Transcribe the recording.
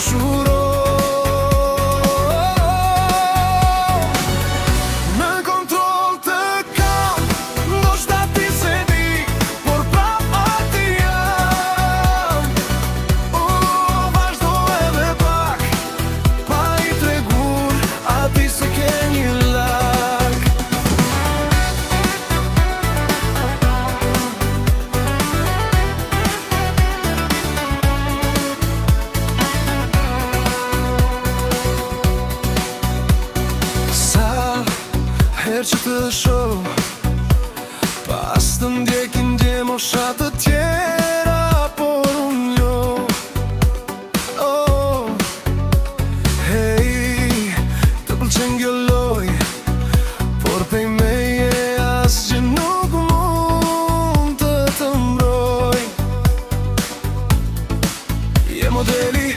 dashuro. Në kontroll të kam, ndoshta ti se di, por prap aty jam. Vazhdo edhe pak, pa i tregur atij se ke një lak. Herë që të shoh, pas të ndjekin mosha të tjera, por unë jo. Oh, hey, të pëlqen kjo loj, por pej meje asgjë nuk mund të mbroj. Je modeli